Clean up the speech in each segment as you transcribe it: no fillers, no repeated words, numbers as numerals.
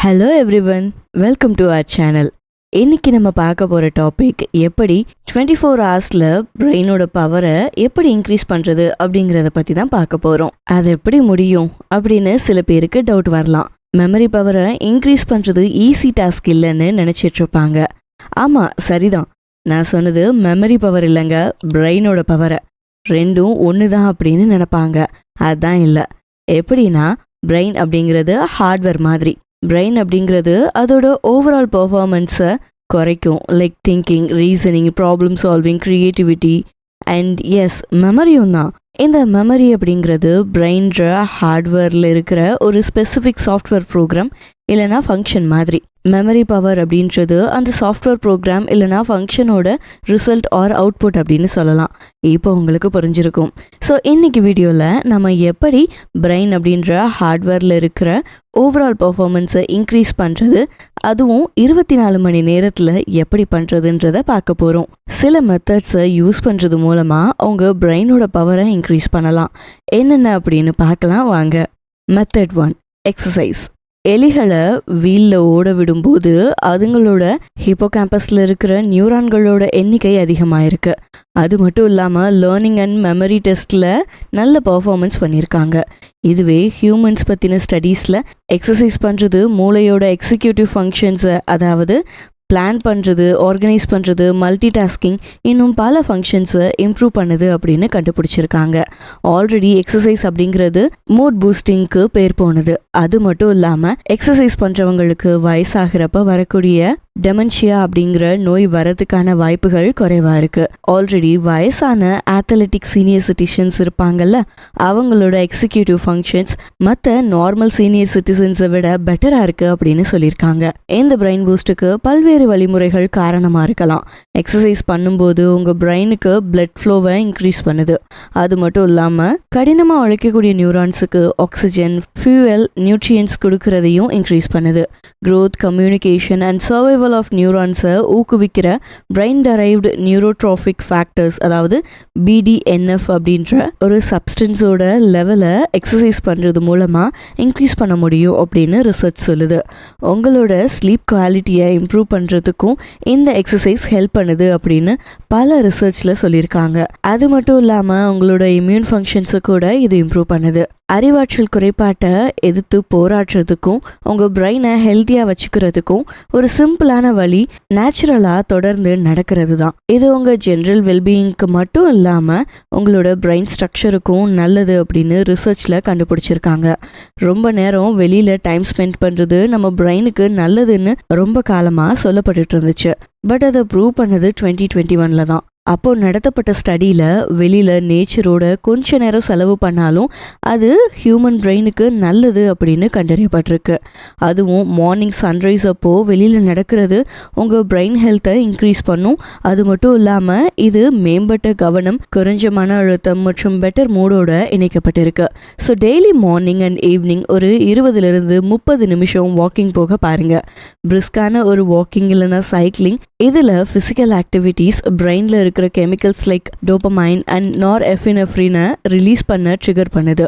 Hello everyone, welcome to our channel. இன்னைக்கு நம்ம பார்க்க போகிற டாபிக் எப்படி 24 ஹவர்ஸில் பிரெயினோட பவரை எப்படி இன்க்ரீஸ் பண்ணுறது அப்படிங்கிறத பற்றி தான் பார்க்க போகிறோம். அது எப்படி முடியும் அப்படின்னு சில பேருக்கு டவுட் வரலாம். மெமரி பவரை இன்க்ரீஸ் பண்ணுறது ஈஸி டாஸ்க் இல்லைன்னு நினச்சிட்ருப்பாங்க. ஆமாம், சரிதான். நான் சொன்னது மெமரி பவர் இல்லைங்க, பிரெயினோட பவரை. ரெண்டும் ஒன்று தான் அப்படின்னு நினைப்பாங்க. அதுதான் இல்லை. எப்படின்னா, பிரெயின் அப்படிங்கிறது ஹார்ட்வேர் மாதிரி. பிரெயின் அப்படிங்கிறது அதோட ஓவரால் பர்ஃபார்மன்ஸை குறைக்கும். Like thinking, reasoning, problem solving, creativity and எஸ், மெமரியும் தான். இந்த மெமரி அப்படிங்கிறது பிரெயின்ற ஹார்ட்வேரில் இருக்கிற ஒரு ஸ்பெசிஃபிக் சாஃப்ட்வேர் ப்ரோக்ராம் இல்லைனா ஃபங்க்ஷன் மாதிரி. மெமரி பவர் அப்படின்றது அந்த சாஃப்ட்வேர் ப்ரோக்ராம் இல்லைனா ஃபங்க்ஷனோட ரிசல்ட் ஆர் அவுட்புட் அப்படின்னு சொல்லலாம். இப்போ உங்களுக்கு புரிஞ்சிருக்கும். ஸோ இன்னைக்கு வீடியோவில் நம்ம எப்படி பிரெயின் அப்படின்ற ஹார்ட்வேரில் இருக்கிற ஓவரால் பர்ஃபார்மன்ஸை இன்க்ரீஸ் பண்ணுறது, அதுவும் 24 மணி நேரத்தில் எப்படி பண்ணுறதுன்றதை பார்க்க போகிறோம். சில மெத்தட்ஸை யூஸ் பண்ணுறது மூலமாக அவங்க பிரெயினோட பவரை இன்க்ரீஸ் பண்ணலாம். என்னென்ன அப்படின்னு பார்க்கலாம் வாங்க. Method 1, exercise. எலிகளை வீலில் ஓட விடும்போது அதுங்களோட ஹிப்போகேம்பஸில் இருக்கிற நியூரான்களோட எண்ணிக்கை அதிகமாயிருக்கு. அது மட்டும் இல்லாமல் லேர்னிங் அண்ட் மெமரி டெஸ்ட்டில் நல்ல பர்ஃபார்மன்ஸ் பண்ணியிருக்காங்க. இதுவே ஹியூமன்ஸ் பற்றின ஸ்டடீஸில் எக்ஸசைஸ் பண்ணுறது மூளையோட எக்ஸிக்யூட்டிவ் ஃபங்க்ஷன்ஸை, அதாவது பிளான் பண்ணுறது, ஆர்கனைஸ் பண்ணுறது, மல்டி டாஸ்கிங், இன்னும் பல ஃபங்க்ஷன்ஸை இம்ப்ரூவ் பண்ணுது அப்படின்னு கண்டுபிடிச்சிருக்காங்க. ஆல்ரெடி எக்ஸசைஸ் அப்படிங்கிறது மூட் பூஸ்டிங்க்கு பேர் போனது. அது மட்டும் இல்லாமல் எக்ஸசைஸ் பண்ணுறவங்களுக்கு வயசாகிறப்ப வரக்கூடிய டெமென்ஷியா அப்படிங்கிற நோய் வரதுக்கான வாய்ப்புகள் குறைவாக இருக்குது. ஆல்ரெடி வயசான அத்லெட்டிக் சீனியர் சிட்டிசன்ஸ் இருப்பாங்கல்ல, அவங்களோட எக்ஸிக்யூட்டிவ் ஃபங்க்ஷன்ஸ் மற்ற நார்மல் சீனியர் சிட்டிசன்ஸை விட பெட்டராக இருக்குது அப்படின்னு சொல்லியிருக்காங்க. இந்த பிரெயின் பூஸ்ட்டுக்கு பல்வேறு வழிமுறைகள் காரணமாக இருக்கலாம். எக்ஸசைஸ் பண்ணும்போது உங்கள் பிரெயினுக்கு பிளட் ஃப்ளோவை இன்க்ரீஸ் பண்ணுது. அது மட்டும் இல்லாமல் கடினமாக உழைக்கக்கூடிய நியூரான்ஸுக்கு ஆக்சிஜன், ஃபியூவல், நியூட்ரியன்ஸ் கொடுக்கறதையும் இன்க்ரீஸ் பண்ணுது. Growth, communication and survival of நியூரான்ஸை ஊக்குவிக்கிற பிரெயின் டரைவ்டு நியூரோட்ராஃபிக் ஃபேக்டர்ஸ், அதாவது BDNF அப்படின்ற ஒரு சப்ஸ்டன்ஸோட லெவலை எக்ஸசைஸ் பண்ணுறது மூலமாக இன்க்ரீஸ் பண்ண முடியும் அப்படின்னு ரிசர்ச் சொல்லுது. உங்களோட ஸ்லீப் குவாலிட்டியை இம்ப்ரூவ் பண்ணுறதுக்கும் இந்த எக்ஸசைஸ் ஹெல்ப் பண்ணுது அப்படின்னு பல ரிசர்ச்சில் சொல்லியிருக்காங்க. அது மட்டும் இல்லாமல் உங்களோட இம்யூன் ஃபங்க்ஷன்ஸை கூட இது இம்ப்ரூவ் பண்ணுது. அறிவாற்றல் குறைபாட்டை எதிர்த்து போராடுறதுக்கும் உங்கள் பிரெயினை ஹெல்த்தியாக வச்சுக்கிறதுக்கும் ஒரு சிம்பிளான வழி நேச்சுரலாக தொடர்ந்து நடக்கிறது தான். இது உங்கள் ஜென்ரல் வெல்பீயிங்க்கு மட்டும் இல்லாமல் உங்களோட பிரெயின் ஸ்ட்ரக்சருக்கும் நல்லது அப்படின்னு ரிசர்ச்சில் கண்டுபிடிச்சிருக்காங்க. ரொம்ப நேரம் வெளியில் டைம் ஸ்பெண்ட் பண்ணுறது நம்ம பிரெயினுக்கு நல்லதுன்னு ரொம்ப காலமாக சொல்லப்பட்டுட்டு இருந்துச்சு. பட் அதை ப்ரூவ் பண்ணது 2021 தான். அப்போ நடத்தப்பட்ட ஸ்டடியில் வெளியில் நேச்சரோட கொஞ்ச நேரம் செலவு பண்ணாலும் அது ஹியூமன் பிரெயினுக்கு நல்லது அப்படின்னு கண்டறியப்பட்டிருக்கு. அதுவும் மார்னிங் சன்ரைஸ் அப்போது வெளியில் நடக்கிறது உங்கள் பிரெயின் ஹெல்த்தை இன்க்ரீஸ் பண்ணும். அது மட்டும் இல்லாமல் இது மேம்பட்ட கவனம், குறைஞ்ச மன அழுத்தம் மற்றும் பெட்டர் மூடோட இணைக்கப்பட்டிருக்கு. So daily morning and evening ஒரு 20-30 நிமிஷம் வாக்கிங் போக பாருங்கள். பிரிஸ்கான ஒரு வாக்கிங் இல்லைன்னா சைக்கிளிங், இதில் ஃபிசிக்கல் ஆக்டிவிட்டீஸ் பிரெயினில் இருக்கிற கெமிக்கல்ஸ் லைக் டோபமைன் அண்ட் நார்எஃபினெஃப்ரினை ரிலீஸ் பண்ண ட்ரிகர் பண்ணுது.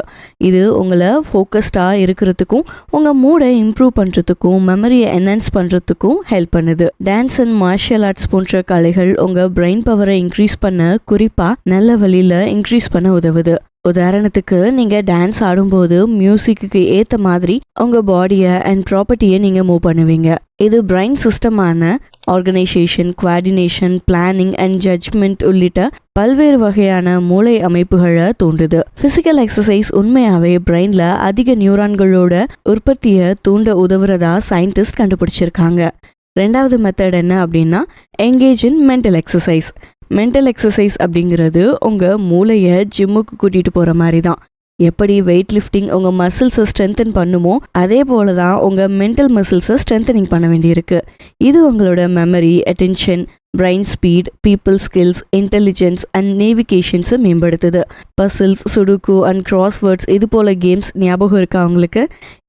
இது உங்களை ஃபோக்கஸ்டாக இருக்கிறதுக்கும் உங்கள் மூடை இம்ப்ரூவ் பண்ணுறதுக்கும் மெமரியை என்ஹான்ஸ் பண்ணுறதுக்கும் ஹெல்ப் பண்ணுது. டான்ஸ் அண்ட் மார்ஷியல் ஆர்ட்ஸ் போன்ற கலைகள் உங்கள் பிரெயின் பவரை இன்க்ரீஸ் பண்ண, குறிப்பாக நல்ல வழியில் இன்க்ரீஸ் பண்ண உதவுது. உதாரணத்துக்கு, நீங்கள் டான்ஸ் ஆடும்போது மியூசிக்கு ஏற்ற மாதிரி உங்கள் பாடியை அண்ட் ப்ராப்பர்ட்டியை நீங்கள் மூவ் பண்ணுவீங்க. இது பிரெயின் சிஸ்டமான organisation, coordination, planning and judgement உள்ளிட்ட பல்வேறு வகையான மூளை அமைப்புகளை தூண்டுது. ஃபிசிக்கல் எக்ஸசைஸ் உண்மையாகவே பிரெயினில் அதிக நியூரான்களோட உற்பத்தியை தூண்ட உதவுறதா சயின்டிஸ்ட் கண்டுபிடிச்சிருக்காங்க. ரெண்டாவது மெத்தட் என்ன அப்படின்னா, எங்கேஜ் இன் மென்டல் எக்ஸசைஸ். மென்டல் எக்ஸசைஸ் அப்படிங்கிறது உங்கள் மூளையை ஜிம்முக்கு கூட்டிகிட்டு போகிற மாதிரி தான். எப்படி வெயிட் லிஃப்டிங் உங்கள் மசில்ஸை ஸ்ட்ரென்தன் பண்ணுமோ அதே போல தான் உங்கள் மென்டல் மசில்ஸை ஸ்ட்ரென்தனிங் பண்ண வேண்டியிருக்கு. இது உங்களோட memory, attention, brain speed, people skills, intelligence and நேவிகேஷன்ஸை மேம்படுத்துது. பசில்ஸ், சுடுக்கு அண்ட் கிராஸ்வேர்ட்ஸ், இது போல் கேம்ஸ் ஞாபகம் இருக்கா உங்களுக்கு?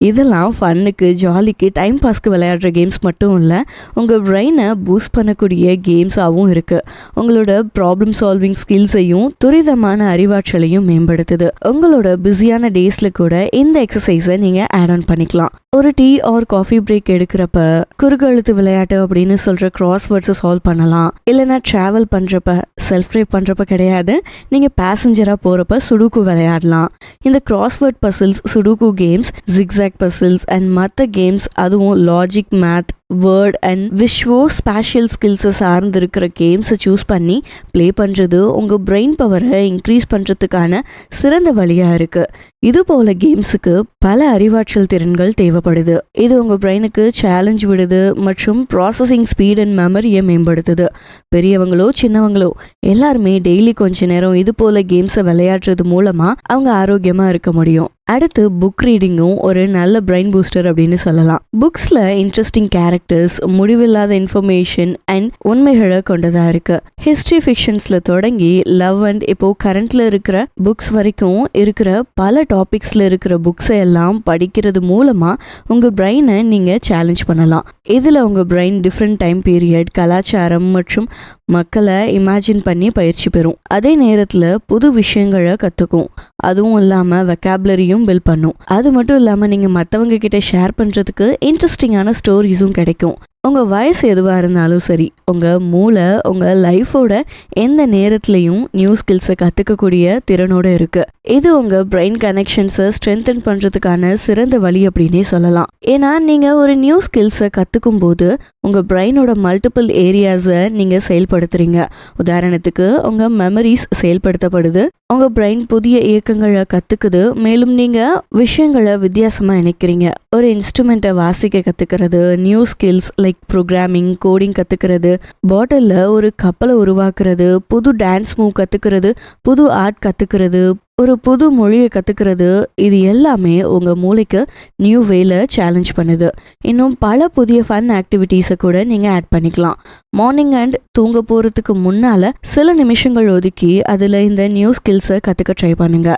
இதெல்லாம் ஃபன்னுக்கு, ஜாலிக்கு, டைம் பாஸ்க்கு விளையாடுற கேம்ஸ் மட்டும் இல்லை, உங்கள் பிரெயினை பூஸ்ட் பண்ணக்கூடிய கேம்ஸாகவும் இருக்குது. உங்களோட ப்ராப்ளம் சால்விங் ஸ்கில்ஸையும் துரிதமான அறிவாற்றலையும் மேம்படுத்துது. உங்களோட பிஸியான டேஸில் கூட இந்த எக்ஸசைஸை நீங்கள் ஆட் ஆன் பண்ணிக்கலாம். ஒரு டீ ஆர் காஃபி பிரேக் எடுக்கிறப்ப குறுக்கெழுத்து விளையாட்டு அப்படின்னு சொல்ற கிராஸ்வேர்ட்ஸை சால்வ் பண்ணலாம். இல்லைன்னா டிராவல் பண்றப்ப செல்ஃப் ட்ரைவ் பண்றப்ப கிடையாது, நீங்க பேசஞ்சரா போறப்ப சுடுக்கு விளையாடலாம். இந்த crossword puzzles, sudoku games, jigsaw puzzles and மற்ற கேம்ஸ், அதுவும் logic, math, word and visuo spatial ஸ்கில்ஸை சார்ந்து இருக்கிற கேம்ஸை சூஸ் பண்ணி ப்ளே பண்ணுறது உங்கள் பிரெயின் பவரை இன்க்ரீஸ் பண்ணுறதுக்கான சிறந்த வழியாக இருக்குது. இது போல கேம்ஸுக்கு பல அறிவாற்றல் திறன்கள் தேவைப்படுது. இது உங்கள் பிரெயினுக்கு சேலஞ்ச் விடுது மற்றும் ப்ராசஸிங் ஸ்பீட் அண்ட் மெமரியை மேம்படுத்துது. பெரியவங்களோ சின்னவங்களோ எல்லாருமே டெய்லி கொஞ்ச நேரம் இது போல கேம்ஸை விளையாடுறது மூலமாக அவங்க ஆரோக்கியமாக இருக்க முடியும். அடுத்து புக் ரீடிங்கும் ஒரு நல்ல பிரெயின் பூஸ்டர் அப்படின்னு சொல்லலாம். புக்ஸில் இன்ட்ரெஸ்டிங் கேரக்டர்ஸ், முடிவில்லாத இன்ஃபர்மேஷன் அண்ட் உண்மைகளை கொண்டதாக இருக்கு. ஹிஸ்ட்ரி ஃபிக்ஷன்ஸில் தொடங்கி லவ் அண்ட் இப்போ கரண்ட்ல இருக்கிற புக்ஸ் வரைக்கும் இருக்கிற பல டாபிக்ஸில் இருக்கிற புக்ஸை எல்லாம் படிக்கிறது மூலமாக உங்கள் பிரெயினை நீங்கள் சேலஞ்ச் பண்ணலாம். இதில் உங்கள் பிரெயின் டிஃப்ரெண்ட் டைம் பீரியட், கலாச்சாரம் மற்றும் மக்களை இமேஜின் பண்ணி பயிற்சி பெறும். அதே நேரத்தில் புது விஷயங்களை கற்றுக்கும். அதுவும் இல்லாமல் வெக்காபுலரியும் பில்ட் பண்ணும். அது மட்டும் இல்லாமல் நீங்கள் மற்றவங்க கிட்ட ஷேர் பண்ணுறதுக்கு இன்ட்ரெஸ்டிங்கான ஸ்டோரிஸும் கிடைக்கும். உங்கள் வயசு எதுவாக இருந்தாலும் சரி, உங்கள் மூளை உங்கள் லைஃபோட எந்த நேரத்துலையும் நியூ ஸ்கில்ஸை கற்றுக்கக்கூடிய திறனோடு இருக்குது. இது உங்கள் பிரெயின் கனெக்ஷன்ஸை ஸ்ட்ரென்தன் பண்ணுறதுக்கான சிறந்த வழி அப்படின்னே சொல்லலாம். ஏன்னா நீங்கள் ஒரு நியூ ஸ்கில்ஸை கற்றுக்கும் போது உங்கள் பிரெயினோட மல்டிபிள் ஏரியாஸை நீங்கள் செயல்படுத்துறீங்க. உதாரணத்துக்கு உங்கள் மெமரிஸ் செயல்படுத்தப்படுது, உங்கள் பிரெயின் புதிய இயக்கங்களை கற்றுக்குது, மேலும் நீங்கள் விஷயங்களை வித்தியாசமாக இணைக்கிறீங்க. ஒரு இன்ஸ்ட்ருமெண்ட்டை வாசிக்க கற்றுக்கிறது, new skills like programming, coding கற்றுக்கிறது, பாட்டிலில் ஒரு கப்பலை உருவாக்குறது, புது டான்ஸ் மூவ் கற்றுக்கிறது, புது ஆர்ட் கற்றுக்கிறது, ஒரு புது மொழியை கற்றுக்கிறது, இது எல்லாமே உங்கள் மூளைக்கு நியூ வேல சேலஞ்ச் பண்ணுது. இன்னும் பல புதிய ஃபன் ஆக்டிவிட்டீஸை கூட நீங்கள் ஆட் பண்ணிக்கலாம். மார்னிங் அண்ட் தூங்க போகிறதுக்கு முன்னால் சில நிமிஷங்கள் ஒதுக்கி அதில் இந்த நியூ ஸ்கில்ஸை கற்றுக்க ட்ரை பண்ணுங்க.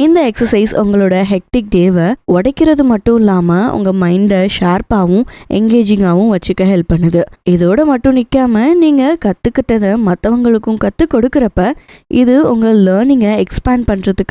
இந்த எக்ஸசைஸ் உங்களோட ஹெக்டிக் டேவை உடைக்கிறது மட்டும் இல்லாமல் உங்கள் மைண்டை ஷார்ப்பாகவும் என்கேஜிங்காகவும் வச்சுக்க ஹெல்ப் பண்ணுது. இதோட மட்டும் நிற்காம நீங்கள் கற்றுக்கிட்டதை மற்றவங்களுக்கும் கற்றுக் கொடுக்குறப்ப இது உங்கள் லேர்னிங்கை எக்ஸ்பேண்ட் பண்ணுறதுக்கு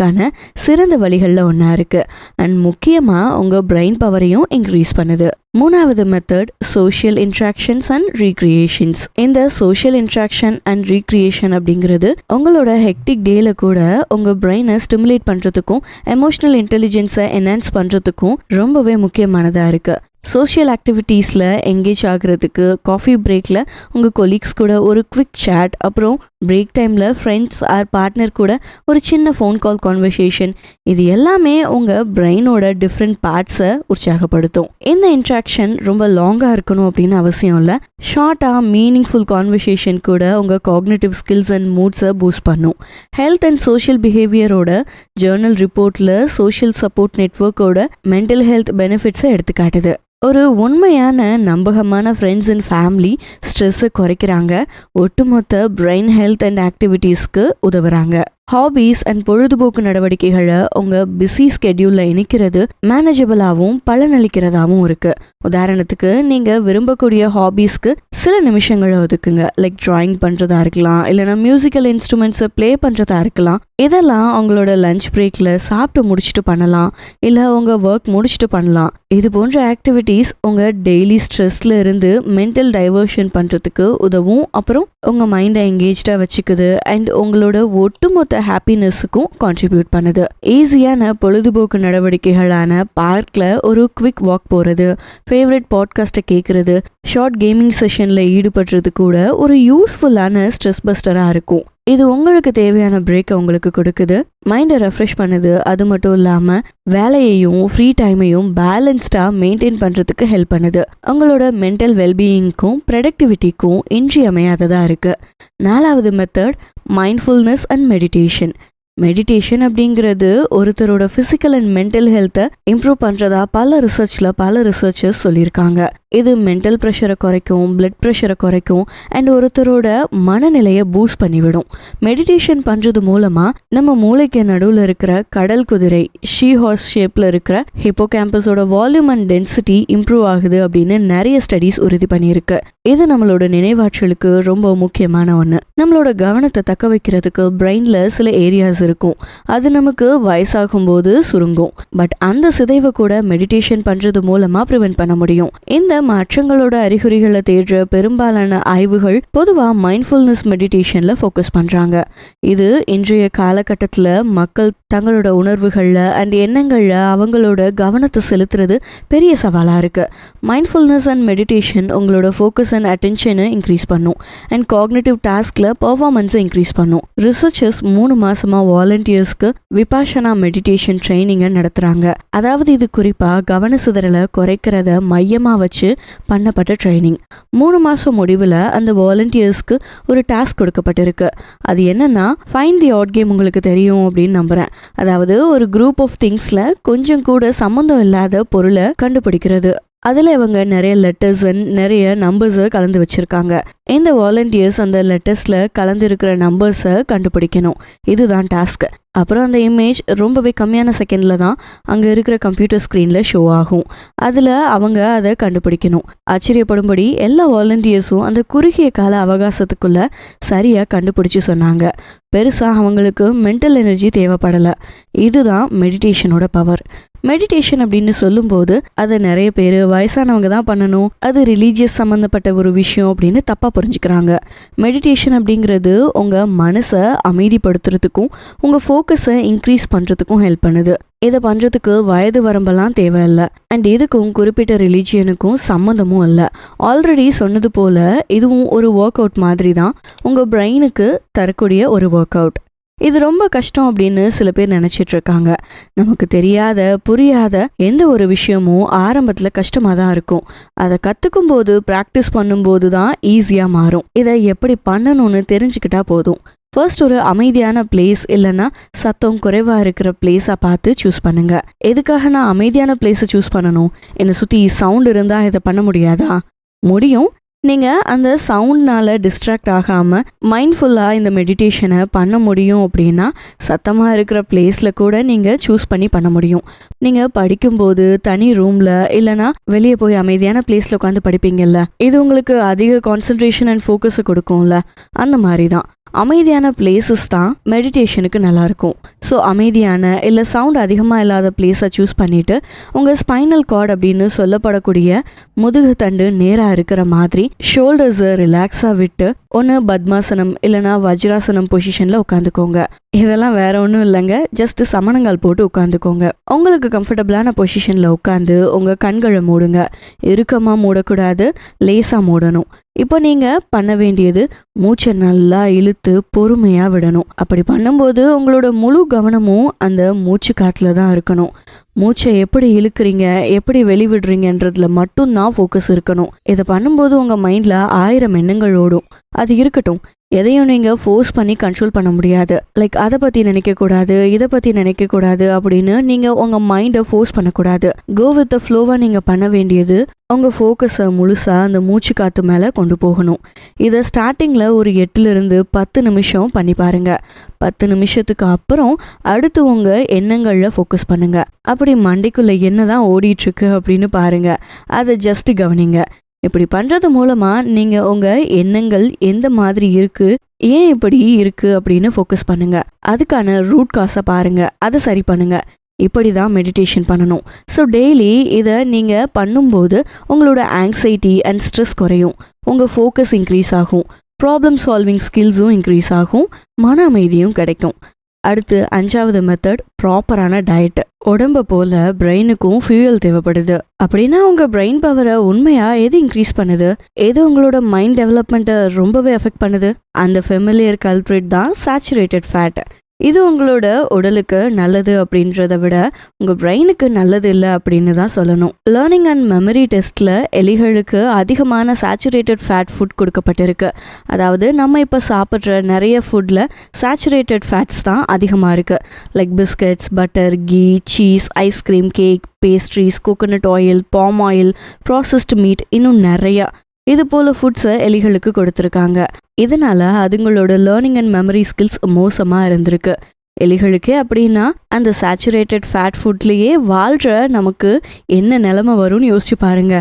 சிறந்த வழிகளில் ஒன்றா இருக்குது. அண்ட் முக்கியமாக உங்கள் பிரெயின் பவரையும் இன்க்ரீஸ் பண்ணுது. மூணாவது method social interactions and recreations. இந்த சோஷியல் இன்ட்ராக்ஷன் அண்ட் ரீக்ரியேஷன் அப்படிங்கிறது உங்களோட ஹெக்டிக் டேல கூட உங்கள் பிரெயினை ஸ்டிமுலேட் பண்ணுறதுக்கும் எமோஷனல் இன்டெலிஜென்ஸை என்ஹான்ஸ் பண்ணுறதுக்கும் ரொம்பவே முக்கியமானதாக இருக்குது. சோஷியல் ஆக்டிவிட்டீஸில் என்கேஜ் ஆகிறதுக்கு காஃபி பிரேக்கில் உங்கள் கொலீக்ஸ் கூட ஒரு குவிக் சேட், அப்புறம் பிரேக் டைமில் ஃப்ரெண்ட்ஸ் ஆர் பார்ட்னர் கூட ஒரு சின்ன ஃபோன் கால் கான்வர்சேஷன், இது எல்லாமே உங்கள் பிரெயினோட டிஃப்ரெண்ட் பார்ட்ஸை உற்சாகப்படுத்தும். இந்த இன்ட்ராக்ஷன் ரொம்ப லாங்காக இருக்கணும் அப்படின்னு அவசியம் இல்லை. ஷார்ட்டாக மீனிங்ஃபுல் கான்வர்சேஷன் கூட உங்கள் காக்னிட்டிவ் ஸ்கில்ஸ் அண்ட் மூட்ஸை பூஸ்ட் பண்ணும். ஹெல்த் அண்ட் சோஷியல் பிஹேவியரோட ஜேர்னல் ரிப்போர்ட்டில் சோஷியல் சப்போர்ட் நெட்வொர்க்கோட மென்டல் ஹெல்த் பெனிஃபிட்ஸை எடுத்துக்காட்டுது. ஒரு உண்மையான நம்பகமான ஃப்ரெண்ட்ஸ் அண்ட் ஃபேமிலி ஸ்ட்ரெஸ்ஸை குறைக்கிறாங்க, ஒட்டுமொத்த பிரெயின் ஹெல்த் அண்ட் ஆக்டிவிட்டீஸ்க்கு உதவுறாங்க. ஹாபீஸ் அண்ட் பொழுதுபோக்கு நடவடிக்கைகளை உங்கள் பிஸி ஸ்கெடியூலில் இணைக்கிறது மேனேஜபிளாகவும் பலனளிக்கிறதாகவும் இருக்குது. உதாரணத்துக்கு நீங்கள் விரும்பக்கூடிய ஹாபீஸ்க்கு சில நிமிஷங்களை ஒதுக்குங்க. லைக் ட்ராயிங் பண்ணுறதா இருக்கலாம், இல்லைனா மியூசிக்கல் இன்ஸ்ட்ருமெண்ட்ஸை ப்ளே பண்ணுறதா இருக்கலாம். இதெல்லாம் உங்களோட லஞ்ச் பிரேக்கில் சாப்பிட்டு முடிச்சுட்டு பண்ணலாம், இல்லை உங்கள் ஒர்க் முடிச்சுட்டு பண்ணலாம். இது போன்ற ஆக்டிவிட்டீஸ் உங்கள் டெய்லி ஸ்ட்ரெஸ்ல இருந்து மென்டல் டைவர்ஷன் பண்ணுறதுக்கு உதவும். அப்புறம் உங்கள் மைண்டை எங்கேஜாக வச்சுக்குது அண்ட் உங்களோட ஒட்டுமொத்த ஹாப்பினஸுக்கும் கான்ட்ரிபியூட் பண்ணுது. ஈஸியான பொழுதுபோக்கு நடவடிக்கைகளான பார்க்கில் ஒரு குவிக் வாக் போகிறது, ஃபேவரட் பாட்காஸ்ட்டை கேட்குறது, ஷார்ட் கேமிங் செஷனில் ஈடுபடுறது கூட ஒரு யூஸ்ஃபுல்லான ஸ்ட்ரெஸ் பஸ்டராக இருக்கும். இது உங்களுக்கு தேவையான பிரேக்கை உங்களுக்கு கொடுக்குது, மைண்டை ரெஃப்ரெஷ் பண்ணுது. அது மட்டும் இல்லாமல் வேலையையும் ஃப்ரீ டைமையும் பேலன்ஸ்டாக மெயின்டைன் பண்ணுறதுக்கு ஹெல்ப் பண்ணுது. உங்களோட மென்டல் வெல்பீயிங்க்கும் ப்ரொடக்டிவிட்டிக்கும் இன்றியமையாததாக இருக்குது. நாலாவது method mindfulness and meditation. Meditation அப்படிங்கிறது ஒருத்தரோட ஃபிசிக்கல் அண்ட் மென்டல் ஹெல்த்தை இம்ப்ரூவ் பண்ணுறதா பல ரிசர்ச்சர்ஸ் சொல்லியிருக்காங்க. இது மென்டல் ப்ரெஷரை குறைக்கும், பிளட் ப்ரெஷரை குறைக்கும் அண்ட் ஒருத்தரோட மனநிலையை பூஸ்ட் பண்ணிவிடும். மெடிடேஷன் பண்ணுறது மூலமாக நம்ம மூளைக்கு நடுவில் இருக்கிற கடல் குதிரை ஷீ ஹார்ஸ் ஷேப்பில் இருக்கிற ஹிப்போகேம்பஸோட வால்யூம் அண்ட் டென்சிட்டி இம்ப்ரூவ் ஆகுது அப்படின்னு நிறைய ஸ்டடீஸ் உறுதி பண்ணியிருக்கு. இது நம்மளோட நினைவாற்றலுக்கு ரொம்ப முக்கியமான ஒன்று. நம்மளோட கவனத்தை தக்க வைக்கிறதுக்கு பிரெயினில் சில ஏரியாஸ் இருக்கும். அது நமக்கு வயசாகும் போது சுருங்கும். பட் அந்த சிதைவை கூட மெடிடேஷன் பண்ணுறது மூலமாக ப்ரிவென்ட் பண்ண முடியும். இந்த மாற்றங்களோட அறிகுறிகளை தேடுற பெரும்பாலான ஆய்வுகள் பொதுவாக மைண்ட்ஃபுல்னஸ் மெடிடேஷனில் ஃபோக்கஸ் பண்ணுறாங்க. இது இன்றைய காலகட்டத்தில் மக்கள் தங்களோட உணர்வுகளில் அண்ட் எண்ணங்களில் அவங்களோட கவனத்தை செலுத்துறது பெரிய சவாலாக இருக்குது. மைண்ட்ஃபுல்னஸ் அண்ட் மெடிடேஷன் உங்களோட ஃபோக்கஸ் அண்ட் அட்டென்ஷனை இன்க்ரீஸ் பண்ணும் அண்ட் காக்னிட்டிவ் டாஸ்கில் பர்ஃபார்மன்ஸை இன்க்ரீஸ் பண்ணும். ரிசர்ச்சர்ஸ் 3 மாசமாக வாலண்டியர்ஸ்க்கு விபாஷனா மெடிடேஷன் ட்ரைனிங்கை நடத்துகிறாங்க. அதாவது இது குறிப்பாக கவன சிதறலை குறைக்கிறத மையமாக வச்சு பண்ணப்பட்ட ட்ரைனிங். 3 மாதம் முடிவில் அந்த வாலண்டியர்ஸ்க்கு ஒரு டாஸ்க் கொடுக்கப்பட்டிருக்கு. அது என்னன்னா, ஃபைண்ட் தி ஆட் கேம். உங்களுக்கு தெரியும் அப்படின்னு நம்புகிறேன். அதாவது ஒரு குரூப் ஆஃப் திங்ஸில் கொஞ்சம் கூட சம்மந்தம் இல்லாத பொருளை கண்டுபிடிக்கிறது. அதில் இவங்க நிறைய லெட்டர்ஸ் அண்ட் நிறைய நம்பர்ஸை கலந்து வச்சுருக்காங்க. இந்த வாலண்டியர்ஸ் அந்த லெட்டர்ஸில் கலந்து இருக்கிற நம்பர்ஸை கண்டுபிடிக்கணும். இதுதான் டாஸ்க். அப்புறம் அந்த இமேஜ் ரொம்பவே கம்மியான செகண்டில் தான் அங்கே இருக்கிற கம்ப்யூட்டர் ஸ்க்ரீனில் ஷோ ஆகும். அதில் அவங்க அதை கண்டுபிடிக்கணும். ஆச்சரியப்படும்படி எல்லா வாலண்டியர்ஸும் அந்த குறுகிய கால அவகாசத்துக்குள்ளே சரியாக கண்டுபிடிச்சி சொன்னாங்க. பெருசாக அவங்களுக்கு மென்டல் எனர்ஜி தேவைப்படலை. இதுதான் மெடிடேஷனோட பவர். மெடிடேஷன் அப்படின்னு சொல்லும்போது அதை நிறைய பேர் வயசானவங்க தான் பண்ணணும், அது ரிலீஜியஸ் சம்மந்தப்பட்ட ஒரு விஷயம் அப்படின்னு தப்பாக புரிஞ்சுக்கிறாங்க. மெடிடேஷன் அப்படிங்கிறது உங்கள் மனசை அமைதிப்படுத்துறதுக்கும் உங்கள் ஃபோக்கஸை இன்க்ரீஸ் பண்ணுறதுக்கும் ஹெல்ப் பண்ணுது. இதை பண்ணுறதுக்கு வயது வரம்பெல்லாம் தேவையில்லை அண்ட் இதுக்கும் குறிப்பிட்ட ரிலீஜியனுக்கும் சம்மந்தமும் இல்லை. ஆல்ரெடி சொன்னது போல் இதுவும் ஒரு ஒர்க் அவுட் மாதிரி தான், உங்கள் பிரெயினுக்கு தரக்கூடிய ஒரு ஒர்க் அவுட். இது ரொம்ப கஷ்டம் அப்படின்னு சில பேர் நினச்சிட்டு இருக்காங்க. நமக்கு தெரியாத புரியாத எந்த ஒரு விஷயமும் ஆரம்பத்தில் கஷ்டமாக தான் இருக்கும். அதை கற்றுக்கும் போது ப்ராக்டிஸ் பண்ணும்போது தான் ஈஸியாக மாறும். இதை எப்படி பண்ணணும்னு தெரிஞ்சுக்கிட்டா போதும். ஃபர்ஸ்ட் ஒரு அமைதியான பிளேஸ் இல்லைன்னா சத்தம் குறைவாக இருக்கிற பிளேஸாக பார்த்து சூஸ் பண்ணுங்க. எதுக்காக நான் அமைதியான பிளேஸை சூஸ் பண்ணணும்? என்னை சுற்றி சவுண்ட் இருந்தால் இதை பண்ண முடியாதா? முடியும். நீங்கள் அந்த சவுண்ட்னால டிஸ்ட்ராக்ட் ஆகாமல் மைண்ட்ஃபுல்லாக இந்த மெடிடேஷனை பண்ண முடியும் அப்படின்னா சத்தமாக இருக்கிற பிளேஸில் கூட நீங்கள் சூஸ் பண்ணி பண்ண முடியும். நீங்கள் படிக்கும்போது தனி ரூமில் இல்லைனா வெளியே போய் அமைதியான பிளேஸில் உட்காந்து படிப்பீங்கல்ல, இது உங்களுக்கு அதிக கான்சன்ட்ரேஷன் அண்ட் ஃபோக்கஸை கொடுக்கும்ல, அந்த மாதிரி தான். அமைதியான பிளேசஸ் தான் மெடிடேஷனுக்கு நல்லாயிருக்கும். ஸோ அமைதியான இல்லை சவுண்ட் அதிகமாக இல்லாத பிளேஸை சூஸ் பண்ணிவிட்டு உங்கள் ஸ்பைனல் கார்டு அப்படின்னு சொல்லப்படக்கூடிய முதுகு தண்டு நேராக இருக்கிற மாதிரி ஷோல்டர்ஸை ரிலாக்ஸாக விட்டு ஒன்று பத்மாசனம் இல்லைனா வஜ்ராசனம் பொசிஷனில் உட்காந்துக்கோங்க. இதெல்லாம் வேற ஒன்றும் இல்லைங்க, ஜஸ்ட் சமணங்கால் போட்டு உட்காந்துக்கோங்க. உங்களுக்கு கம்ஃபர்டபுளான பொசிஷனில் உட்காந்து உங்கள் கண்களை மூடுங்க. இறுக்கமாக மூடக்கூடாது, லேசாக மூடணும். இப்போ நீங்கள் பண்ண வேண்டியது மூச்சை நல்லா இழுத்து பொறுமையாக விடணும். அப்படி பண்ணும்போது உங்களோட முழு கவனமும் அந்த மூச்சு காற்றுல தான் இருக்கணும். மூச்சை எப்படி இழுக்கிறீங்க எப்படி வெளிவிடுறீங்கன்றதுல மட்டும்தான் ஃபோக்கஸ் இருக்கணும். இதை பண்ணும்போது உங்கள் மைண்டில் 1000 எண்ணங்கள் ஓடும். அது இருக்கட்டும், எதையும் நீங்கள் ஃபோர்ஸ் பண்ணி கண்ட்ரோல் பண்ண முடியாது. லைக் அதை பற்றி நினைக்கக்கூடாது, இதை பற்றி நினைக்கக்கூடாது அப்படின்னு நீங்கள் உங்கள் மைண்டை ஃபோர்ஸ் பண்ணக்கூடாது. கோ வித் த ஃப்ளோவாக நீங்கள் பண்ண வேண்டியது உங்கள் ஃபோக்கஸை முழுசாக அந்த மூச்சு காற்று மேலே கொண்டு போகணும். இதை ஸ்டார்டிங்கில் ஒரு 8லிருந்து 10 நிமிஷம் பண்ணி பாருங்கள். 10 நிமிஷத்துக்கு அப்புறம் அடுத்து உங்கள் எண்ணங்களில் ஃபோக்கஸ் பண்ணுங்கள். அப்படி மண்டைக்குள்ளே என்ன தான் ஓடிட்டுருக்கு அப்படின்னு பாருங்கள், அதை ஜஸ்ட் கவனிங்க. இப்படி பண்ணுறது மூலமாக நீங்கள் உங்கள் எண்ணங்கள் எந்த மாதிரி இருக்குது, ஏன் இப்படி இருக்குது அப்படின்னு ஃபோக்கஸ் பண்ணுங்கள். அதுக்கான ரூட் காஸை பாருங்கள், அதை சரி பண்ணுங்கள். இப்படி தான் மெடிடேஷன் பண்ணணும். ஸோ டெய்லி இதை நீங்கள் பண்ணும்போது உங்களோட ஆங்ஸைட்டி அண்ட் ஸ்ட்ரெஸ் குறையும், உங்கள் ஃபோக்கஸ் இன்க்ரீஸ் ஆகும், ப்ராப்ளம் சால்விங் ஸ்கில்ஸும் இன்க்ரீஸ் ஆகும், மன அமைதியும் கிடைக்கும். அடுத்து 5வது மெத்தட் ப்ராப்பரான டயட். உடம்பை போல பிரெயினுக்கும் ஃபியூயல் தேவைப்படுது. அப்படின்னா உங்கள் பிரெயின் பவரை உண்மையாக எது இன்க்ரீஸ் பண்ணுது, எது உங்களோட மைண்ட் டெவலப்மெண்ட்டை ரொம்பவே எஃபெக்ட் பண்ணுது? அந்த ஃபெமிலியர் கல்ப்ரிட் தான் சேச்சுரேட்டட் ஃபேட். இது உங்களோட உடலுக்கு நல்லது அப்படின்றத விட உங்கள் பிரெயினுக்கு நல்லது இல்லை அப்படின்னு தான் சொல்லணும். லேர்னிங் அண்ட் மெமரி டெஸ்ட்டில் எலிகளுக்கு அதிகமான சேச்சுரேட்டட் ஃபேட் ஃபுட் கொடுக்கப்பட்டிருக்கு. அதாவது நம்ம இப்போ சாப்பிட்ற நிறைய ஃபுட்டில் சேச்சுரேட்டட் ஃபேட்ஸ் தான் அதிகமாக இருக்குது. Like biscuits, butter, ghee, cheese, ice cream, cake, pastries, coconut oil, palm oil, processed meat, இன்னும் நிறையா இது போல் ஃபுட்ஸை எலிகளுக்கு கொடுத்துருக்காங்க. இதனால் அதுங்களோட லேர்னிங் அண்ட் மெமரி ஸ்கில்ஸ் மோசமாக இருந்திருக்கு. எலிகளுக்கே அப்படின்னா அந்த சேச்சுரேட்டட் ஃபேட் ஃபுட்லேயே வாழ்கிற நமக்கு என்ன நிலைமை வரும்னு யோசிச்சு பாருங்க.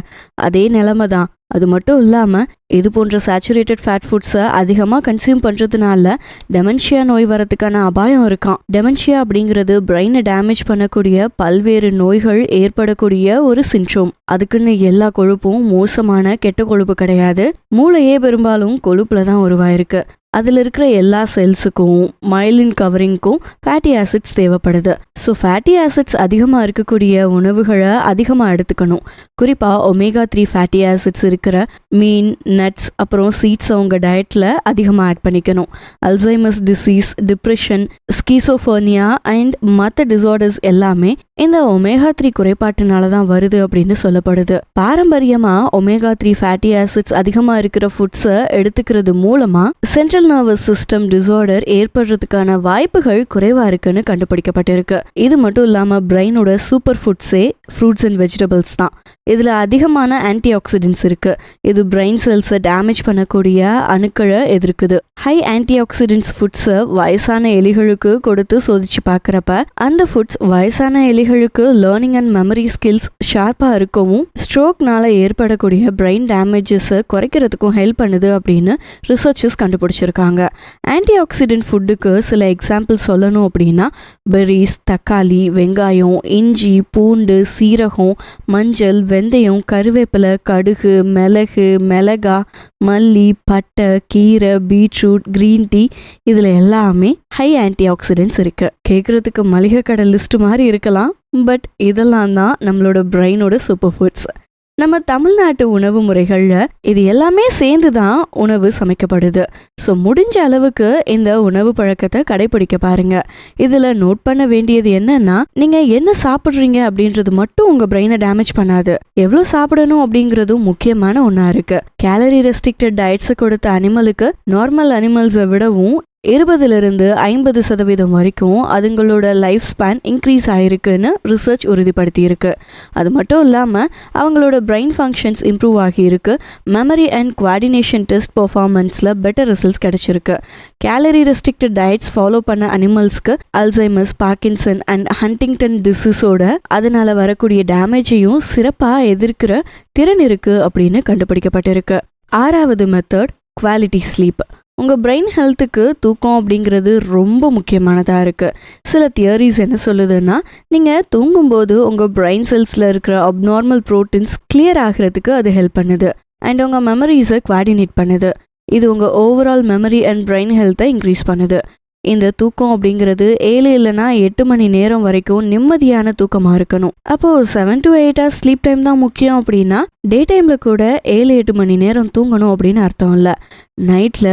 அதே நிலைமை தான். அது மட்டும் இல்லாமல் இது போன்ற சேச்சுரேட்டட் ஃபேட் ஃபுட்ஸை அதிகமாக கன்சியூம் பண்ணுறதுனால டெமென்ஷியா நோய் வரதுக்கான அபாயம் இருக்கான். டெமென்ஷியா அப்படிங்கிறது பிரெயினை டேமேஜ் பண்ணக்கூடிய பல்வேறு நோய்கள் ஏற்படக்கூடிய ஒரு சிண்ட்ரோம். அதுக்குன்னு எல்லா கொழுப்பும் மோசமான கெட்ட கொழுப்பு கிடையாது. மூளையே பெரும்பாலும் கொழுப்பில் தான் உருவாயிருக்கு. அதில் இருக்கிற எல்லா செல்ஸுக்கும் மைலின் கவரிங்க்கும் ஃபேட்டி ஆசிட்ஸ் தேவைப்படுது. ஸோ ஃபேட்டி ஆசிட்ஸ் அதிகமாக இருக்கக்கூடிய உணவுகளை அதிகமாக எடுத்துக்கணும். குறிப்பாக ஒமேகா 3 ஃபேட்டி ஆசிட்ஸ் இருக்கிற மீன், நட்ஸ், அப்புறம் சீட்ஸை உங்கள் டயட்டில் அதிகமாக ஆட் பண்ணிக்கணும். அல்சைமர்ஸ் டிசீஸ், டிப்ரெஷன், ஸ்கீசோஃபோனியா அண்ட் மற்ற டிசார்டர்ஸ் எல்லாமே இந்த ஒமேகா 3 குறைபாட்டினால தான் வருது அப்படின்னு சொல்லப்படுது. பாரம்பரியமாக ஒமேகா 3 ஃபேட்டி ஆசிட்ஸ் அதிகமாக இருக்கிற ஃபுட்ஸை எடுத்துக்கிறது மூலமாக சென்ட்ரல் நர்வஸ் சிஸ்டம் டிசார்டர் ஏற்படுறதுக்கான வாய்ப்புகள் குறைவா இருக்குன்னு கண்டுபிடிக்கப்பட்டிருக்கு. இது மட்டும் இல்லாமல் பிரெயினோட சூப்பர் ஃபுட்ஸே ஃப்ரூட்ஸ் அண்ட் வெஜிடபிள்ஸ் தான். இதில் அதிகமான ஆன்டி ஆக்சிடென்ட்ஸ் இருக்கு. இது பிரெயின் செல்ஸை டேமேஜ் பண்ணக்கூடிய அணுக்களை எதிர்க்குது. ஹை ஆன்டி ஆக்சிடென்ட்ஸ் ஃபுட்ஸை வயசான எலிகளுக்கு கொடுத்து சோதிச்சு பார்க்குறப்ப அந்த ஃபுட்ஸ் வயசான எலிகளுக்கு லேர்னிங் அண்ட் மெமரி ஸ்கில்ஸ் ஷார்ப்பாக இருக்கவும் ஸ்ட்ரோக்னால ஏற்படக்கூடிய பிரெயின் டேமேஜஸை குறைக்கிறதுக்கும் ஹெல்ப் பண்ணுது அப்படின்னு ரிசர்ச்சர்ஸ் கண்டுபிடிச்சிருக்காங்க. ஆன்டி ஆக்சிடென்ட் ஃபுட்டுக்கு சில எக்ஸாம்பிள் சொல்லணும் அப்படின்னா பெர்ரிஸ், தக்காளி, வெங்காயம், இஞ்சி, பூண்டு, சீரகம், மஞ்சள், வெந்தயம், கருவேப்பிலை, கடுகு, மிளகு, மிளகா, மல்லி, பட்டை, கீரை, பீட்ரூட், கிரீன் டீ, இதில் எல்லாமே ஹை ஆன்டி ஆக்சிடென்ட்ஸ் இருக்கு. கேட்குறதுக்கு மளிகை கடை லிஸ்ட் மாதிரி இருக்கலாம். பட் இதெல்லாம் தான் நம்மளோட பிரெயினோட சூப்பர் ஃபுட்ஸ். நம்ம தமிழ்நாட்டு உணவு முறைகளில் இது எல்லாமே சேர்ந்து தான் உணவு சமைக்கப்படுது. ஸோ முடிஞ்ச அளவுக்கு இந்த உணவு பழக்கத்தை கடைபிடிக்க பாருங்க. இதில் நோட் பண்ண வேண்டியது என்னன்னா, நீங்கள் என்ன சாப்பிட்றீங்க அப்படின்றது மட்டும் உங்கள் பிரெயினை டேமேஜ் பண்ணாது. எவ்வளோ சாப்பிடணும் அப்படிங்கிறதும் முக்கியமான ஒன்றா இருக்கு. கேலரி ரெஸ்ட்ரிக்டட் டயட்ஸை கொடுத்த அனிமலுக்கு நார்மல் அனிமல்ஸை விடவும் 20% வரைக்கும் அதுங்களோட லைஃப் ஸ்பேன் இன்க்ரீஸ் ஆகிருக்குன்னு ரிசர்ச் உறுதிப்படுத்தியிருக்கு. அது மட்டும் இல்லாமல் அவங்களோட பிரெயின் ஃபங்க்ஷன்ஸ் இம்ப்ரூவ் ஆகியிருக்கு. மெமரி அண்ட் குவாடினேஷன் டெஸ்ட் பர்ஃபார்மன்ஸில் பெட்டர் ரிசல்ட்ஸ் கிடைச்சிருக்கு. கேலரி ரெஸ்ட்ரிக்டட் டயட்ஸ் ஃபாலோ பண்ண அனிமல்ஸ்க்கு அல்சைமர்ஸ், பார்க்கின்சன் அண்ட் ஹண்டிங்டன் டிசீஸோட அதனால் வரக்கூடிய டேமேஜையும் சிறப்பாக எதிர்க்கிற திறன் இருக்குது அப்படின்னு கண்டுபிடிக்கப்பட்டிருக்கு. 6வது மெத்தட் குவாலிட்டி ஸ்லீப். உங்கள் பிரெயின் ஹெல்த்துக்கு தூக்கம் அப்படிங்கிறது ரொம்ப முக்கியமானதாக இருக்குது. சில தியரிஸ் என்ன சொல்லுதுன்னா, நீங்கள் தூங்கும்போது உங்கள் பிரெயின் செல்ஸில் இருக்கிற அப்நார்மல் ப்ரோட்டீன்ஸ் கிளியர் ஆகிறதுக்கு அது ஹெல்ப் பண்ணுது அண்ட் உங்கள் மெமரிஸை குவாடினேட் பண்ணுது. இது உங்கள் ஓவரால் மெமரி அண்ட் பிரெயின் ஹெல்த்தை இன்க்ரீஸ் பண்ணுது. இந்த தூக்கம் அப்படிங்கிறது 7 இல்லைனா 8 மணி நேரம் வரைக்கும் நிம்மதியான தூக்கமாக இருக்கணும். அப்போது 7 to 8 hours ஸ்லீப் டைம் தான் முக்கியம் அப்படின்னா டே டைமில் கூட 7-8 மணி நேரம் தூங்கணும் அப்படின்னு அர்த்தம் இல்லை. நைட்டில்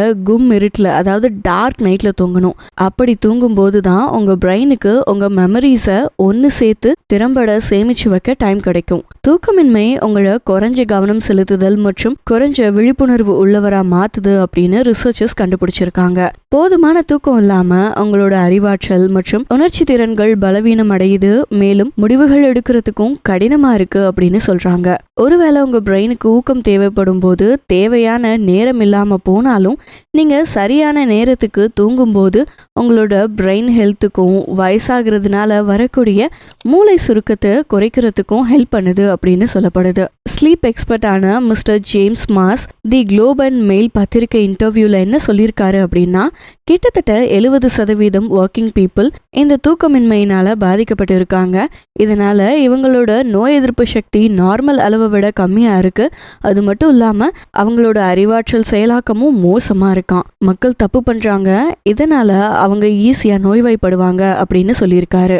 இருட்டில், அதாவது டார்க் நைட்டில் தூங்கணும். அப்படி தூங்கும்போது தான் உங்கள் பிரெயினுக்கு உங்கள் மெமரிஸை ஒன்று சேர்த்து திறம்பட சேமிச்சு வைக்க டைம் கிடைக்கும். தூக்கமின்மை உங்களை குறைஞ்ச கவனம் செலுத்துதல் மற்றும் குறைஞ்ச விழிப்புணர்வு உள்ளவராக மாற்றுது அப்படின்னு ரிசர்ச்சர்ஸ் கண்டுபிடிச்சிருக்காங்க. போதுமான தூக்கம் இல்லாமல் உங்களோட அறிவாற்றல் மற்றும் உணர்ச்சி திறன்கள் பலவீனம் அடையுது. மேலும் முடிவுகள் எடுக்கிறதுக்கும் கடினமாக இருக்கு அப்படின்னு சொல்கிறாங்க. ஒருவேளை உங்கள் பிரெயினுக்கு ஊக்கம் தேவைப்படும் போது தேவையான நேரம் இல்லாமல் போனாலும் நீங்கள் சரியான நேரத்துக்கு தூங்கும்போது உங்களோட பிரெயின் ஹெல்த்துக்கும் வயசாகிறதுனால வரக்கூடிய மூளை சுருக்கத்தை குறைக்கிறதுக்கும் ஹெல்ப் பண்ணுது அப்படின்னு சொல்லப்படுது. ஸ்லீப் எக்ஸ்பர்ட்டான Mr James Maas the Globe and Mail பத்திரிகை இன்டர்வியூவில் என்ன சொல்லியிருக்காரு அப்படின்னா, கிட்டத்தட்ட 70% ஒர்க்கிங் பீப்புள் இந்த தூக்கமின்மையினால் பாதிக்கப்பட்டு இருக்காங்க. இதனால் இவங்களோட நோய் எதிர்ப்பு சக்தி நார்மல் அளவை விட கம்மியாக இருக்குது. அது மட்டும் இல்லாமல் அவங்களோட அறிவாற்றல் செயலாக்கமும் மோசமாக இருக்கான். மக்கள் தப்பு பண்ணுறாங்க, இதனால் அவங்க ஈஸியாக நோய்வாய்ப்படுவாங்க அப்படின்னு சொல்லியிருக்காரு.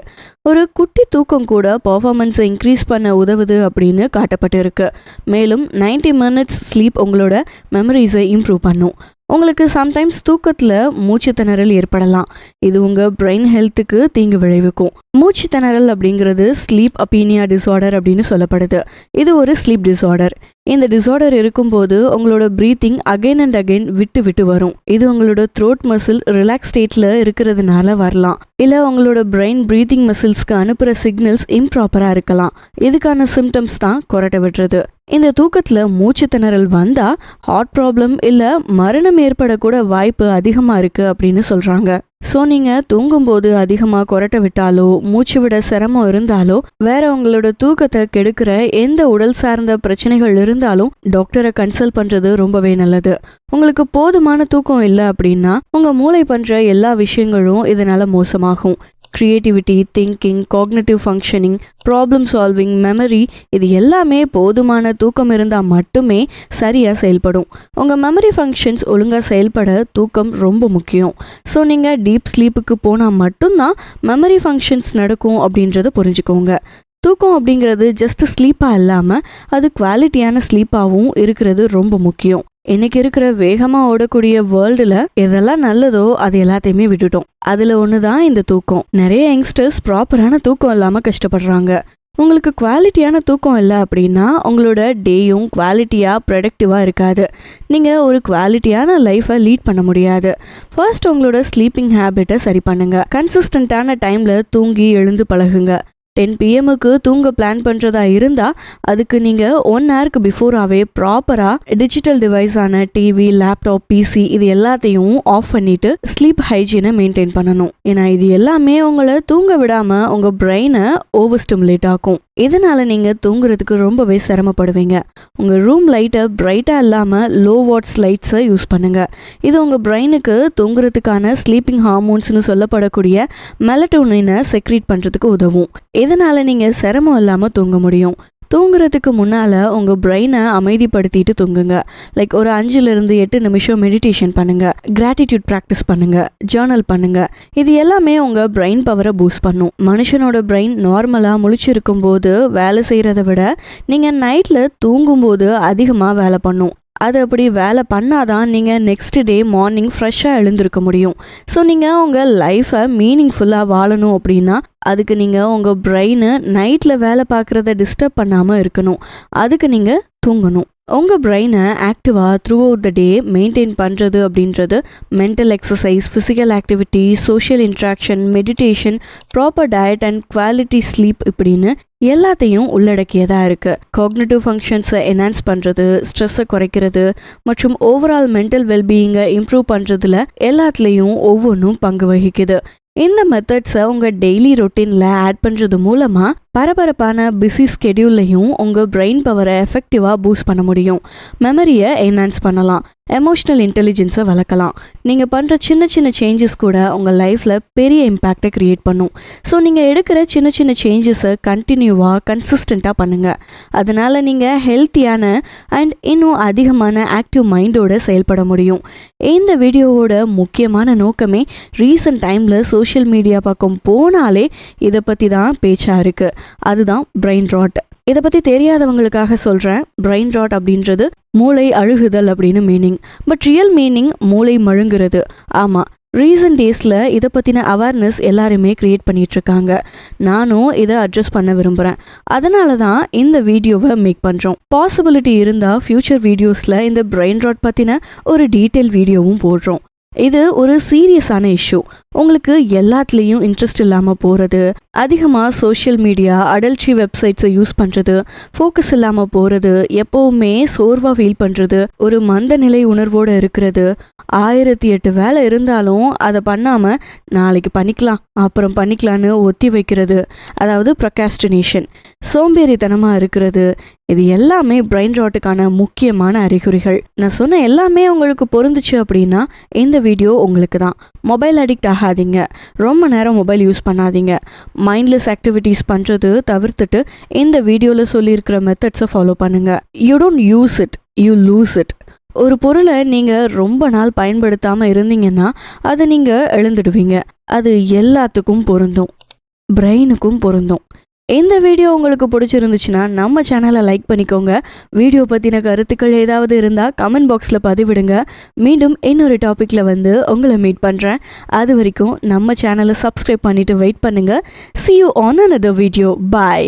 ஒரு குட்டி தூக்கம் கூட பர்ஃபார்மன்ஸை இன்க்ரீஸ் பண்ண உதவுது அப்படின்னு காட்டப்பட்டிருக்கு. மேலும் 90 minutes ஸ்லீப் உங்களோட மெமரிஸை இம்ப்ரூவ் பண்ணும். உங்களுக்கு சம்டைம்ஸ் தூக்கத்தில் மூச்சு திணறல் ஏற்படலாம். இது உங்கள் பிரெயின் ஹெல்த்துக்கு தீங்கு விளைவிக்கும். மூச்சு திணறல் அப்படிங்கிறது ஸ்லீப் அப்பீனியா டிஸார்டர் அப்படின்னு சொல்லப்படுது. இது ஒரு ஸ்லீப் டிஸார்டர். இந்த டிஸார்டர் இருக்கும்போது உங்களோட ப்ரீத்திங் அகைன் அண்ட் அகைன் விட்டு விட்டு வரும். இது உங்களோட த்ரோட் மசில் ரிலாக்ஸ் ஸ்டேட்டில் இருக்கிறதுனால வரலாம். இல்லை உங்களோட பிரெயின் ப்ரீத்திங் மசில்ஸ்க்கு அனுப்புகிற சிக்னல்ஸ் இம்ப்ராப்பராக இருக்கலாம். இதுக்கான சிம்டம்ஸ் தான் கொரட்டை விடுறது. இந்த தூக்கத்தில் மூச்சு திணறல் வந்தால் ஹார்ட் ப்ராப்ளம் இல்லை மரணம் ஏற்படக்கூட வாய்ப்பு அதிகமாக இருக்குது அப்படின்னு சொல்கிறாங்க. ஸோ நீங்கள் தூங்கும்போது அதிகமாக கொரட்டை விட்டாலோ மூச்சு விட சிரமம் இருந்தாலோ வேற உங்களோட தூக்கத்தை கெடுக்கிற எந்த உடல் சார்ந்த பிரச்சனைகள் இருந்தாலும் டாக்டரை கன்சல்ட் பண்ணுறது ரொம்பவே நல்லது. உங்களுக்கு போதுமான தூக்கம் இல்லை அப்படின்னா உங்கள் மூளை பண்ணுற எல்லா விஷயங்களும் இதனால் மோசமாகும். Creativity, thinking, cognitive functioning, problem solving, memory, இது எல்லாமே போதுமான தூக்கம் இருந்தால் மட்டுமே சரியாக செயல்படும். உங்கள் மெமரி ஃபங்க்ஷன்ஸ் ஒழுங்காக செயல்பட தூக்கம் ரொம்ப முக்கியம். ஸோ நீங்கள் டீப் ஸ்லீப்புக்கு போனால் மட்டும்தான் மெமரி ஃபங்க்ஷன்ஸ் நடக்கும் அப்படின்றத புரிஞ்சுக்கோங்க. தூக்கம் அப்படிங்கிறது ஜஸ்ட் ஸ்லீப்பாக இல்லாமல் அது குவாலிட்டியான ஸ்லீப்பாகவும் இருக்கிறது ரொம்ப முக்கியம். இன்னைக்கு இருக்கிற வேகமாக ஓடக்கூடிய வேர்ல்டில் எதெல்லாம் நல்லதோ அது எல்லாத்தையுமே விட்டுட்டோம். அதில் ஒன்று தான் இந்த தூக்கம். நிறைய யங்ஸ்டர்ஸ் ப்ராப்பரான தூக்கம் இல்லாமல் கஷ்டப்படுறாங்க. உங்களுக்கு குவாலிட்டியான தூக்கம் இல்லை அப்படின்னா உங்களோட டேயும் குவாலிட்டியாக ப்ரொடக்டிவாக இருக்காது. நீங்கள் ஒரு குவாலிட்டியான லைஃப்பை லீட் பண்ண முடியாது. ஃபர்ஸ்ட் உங்களோட ஸ்லீப்பிங் ஹேபிட்டை சரி பண்ணுங்கள். கன்சிஸ்டண்ட்டான டைமில் தூங்கி எழுந்து பழகுங்க. 10 PM தூங்க பிளான் பண்ணுறதா இருந்தால் அதுக்கு நீங்கள் 1 hour பிஃபோராகவே ப்ராப்பராக டிஜிட்டல் டிவைஸான டிவி, லேப்டாப், பிசி இது எல்லாத்தையும் ஆஃப் பண்ணிவிட்டு ஸ்லீப் ஹைஜீனை மெயின்டைன் பண்ணணும். ஏன்னா இது எல்லாமே உங்களை தூங்க விடாமல் உங்கள் பிரெயினை ஓவர் ஸ்டிமுலேட் ஆக்கும். இதனால் நீங்கள் தூங்குறதுக்கு ரொம்பவே சிரமப்படுவீங்க. உங்கள் ரூம் லைட்டை பிரைட்டாக இல்லாமல் லோ வாட்ஸ் லைட்ஸை யூஸ் பண்ணுங்கள். இது உங்கள் பிரெயினுக்கு தூங்குறதுக்கான ஸ்லீப்பிங் ஹார்மோன்ஸ்னு சொல்லப்படக்கூடிய மெலட்டோனினை செக்ரீட் பண்ணுறதுக்கு உதவும். இதனால் நீங்கள் சிரமம் இல்லாமல் தூங்க முடியும். தூங்குறதுக்கு முன்னால் உங்கள் பிரெயினை அமைதிப்படுத்திட்டு தூங்குங்க. லைக் ஒரு 5-8 நிமிஷம் மெடிடேஷன் பண்ணுங்கள், கிராட்டிடியூட் ப்ராக்டிஸ் பண்ணுங்கள், ஜேர்னல் பண்ணுங்கள். இது எல்லாமே உங்கள் பிரெயின் பவரை பூஸ்ட் பண்ணும். மனுஷனோட பிரெயின் நார்மலாக முழிச்சிருக்கும் போது வேலை செய்கிறத விட நீங்கள் நைட்டில் தூங்கும்போது அதிகமாக வேலை பண்ணும். அது அப்படி வேலை பண்ணாதான் நீங்கள் நெக்ஸ்ட் டே மார்னிங் ஃப்ரெஷ்ஷாக எழுந்திருக்க முடியும். ஸோ நீங்கள் உங்கள் லைஃப்பை மீனிங்ஃபுல்லாக வாழணும் அப்படின்னா அதுக்கு நீங்கள் உங்கள் பிரெயினை நைட்டில் வேலை பார்க்குறத டிஸ்டர்ப் பண்ணாமல் இருக்கணும். அதுக்கு நீங்கள் தூங்கணும். உங்கள் பிரெயினை ஆக்டிவாக through out the day maintain பண்ணுறது அப்படின்றது mental exercise, physical activity, social interaction, meditation, proper diet and quality sleep இப்படின்னு எல்லாத்தையும் உள்ளடக்கியதாக இருக்குது. காக்னிட்டிவ் ஃபங்க்ஷன்ஸை என்ஹான்ஸ் பண்ணுறது, ஸ்ட்ரெஸ்ஸை குறைக்கிறது மற்றும் ஓவரால் மென்டல் வெல்பீயிங்கை இம்ப்ரூவ் பண்ணுறதுல எல்லாத்துலேயும் ஒவ்வொன்றும் பங்கு வகிக்குது. இந்த மெத்தட்ஸை உங்கள் டெய்லி ரொட்டீனில் ஆட் பண்ணுறது மூலமாக பரபரப்பான பிஸி ஸ்கெடியூல்லையும் உங்கள் பிரெயின் பவரை எஃபெக்டிவாக பூஸ்ட் பண்ண முடியும். மெமரியை என்ஹான்ஸ் பண்ணலாம், எமோஷ்னல் இன்டெலிஜென்ஸை வளர்க்கலாம். நீங்கள் பண்ணுற சின்ன சின்ன சேஞ்சஸ் கூட உங்கள் லைஃப்பில் பெரிய இம்பேக்டை க்ரியேட் பண்ணும். ஸோ நீங்கள் எடுக்கிற சின்ன சின்ன சேஞ்சஸை கண்டினியூவாக கன்சிஸ்டண்ட்டாக பண்ணுங்கள். அதனால் நீங்கள் ஹெல்த்தியான அண்ட் இன்னும் அதிகமான ஆக்டிவ் மைண்டோடு செயல்பட முடியும். இந்த வீடியோவோட முக்கியமான நோக்கமே ரீசன்ட் டைமில் சோஷியல் மீடியா பக்கம் போனாலே இதை பற்றி தான் பேச்சாக இருக்குது. அதுதான் பிரெயின் ராட். இதை பற்றி தெரியாதவங்களுக்காக சொல்கிறேன். பிரெயின் ராட் அப்படின்றது மூளை அழுகுதல் அப்படின்னு மீனிங். பட் ரியல் மீனிங் மூளை மழுங்குறது. ஆமாம், ரீசன்ட் டேஸில் இதை பற்றின அவேர்னஸ் எல்லாருமே க்ரியேட் பண்ணிகிட்ருக்காங்க. நானும் இதை அட்ரஸ் பண்ண விரும்புகிறேன். அதனால தான் இந்த வீடியோவை மேக் பண்ணுறோம். பாசிபிலிட்டி இருந்தால் ஃப்யூச்சர் வீடியோஸில் இந்த பிரெயின் ராட் பற்றின ஒரு டீட்டெயில் வீடியோவும் போடுறோம். இது ஒரு சீரியஸான இஷ்யூ. உங்களுக்கு எல்லாத்துலேயும் இன்ட்ரெஸ்ட் இல்லாமல் போகிறது, அதிகமாக சோஷியல் மீடியா, அடல்ட்ரி வெப்சைட்ஸை யூஸ் பண்ணுறது, ஃபோக்கஸ் இல்லாமல் போகிறது, எப்போவுமே சோர்வாக ஃபீல் பண்ணுறது, ஒரு மந்த நிலை உணர்வோடு இருக்கிறது, 1008 வேலை இருந்தாலும் அதை பண்ணாமல் நாளைக்கு பண்ணிக்கலாம் அப்புறம் பண்ணிக்கலான்னு ஒத்தி வைக்கிறது, அதாவது ப்ரொகாஸ்டினேஷன், சோம்பேறித்தனமாக இருக்கிறது, இது எல்லாமே பிரெயின் ராட்டுக்கான முக்கியமான அறிகுறிகள். நான் சொன்ன எல்லாமே உங்களுக்கு பொருந்துச்சு அப்படின்னா இந்த வீடியோ உங்களுக்கு தான். மொபைல் அடிக்ட் ஆகாதீங்க, ரொம்ப நேரம் மொபைல் யூஸ் பண்ணாதீங்க, மைண்ட்லெஸ் ஆக்டிவிட்டீஸ் பண்ணுறது தவிர்த்துட்டு இந்த வீடியோவில் சொல்லியிருக்கிற மெத்தட்ஸை ஃபாலோ பண்ணுங்கள். You don't use it, you lose it. ஒரு பொருளை நீங்கள் ரொம்ப நாள் பயன்படுத்தாமல் இருந்தீங்கன்னா அதை நீங்கள் இழந்துடுவீங்க. அது எல்லாத்துக்கும் பொருந்தும், பிரெயினுக்கும் பொருந்தும். இந்த வீடியோ உங்களுக்கு பிடிச்சிருந்துச்சுன்னா நம்ம சேனலை லைக் பண்ணிக்கோங்க. வீடியோ பற்றின கருத்துக்கள் ஏதாவது இருந்தால் கமெண்ட் பாக்ஸில் பதிவிடுங்க. மீண்டும் இன்னொரு டாப்பிக்கில் வந்து உங்களை மீட் பண்ணுறேன். அது வரைக்கும் நம்ம சேனலை சப்ஸ்கிரைப் பண்ணிவிட்டு வெயிட் பண்ணுங்கள். See you on another video. Bye.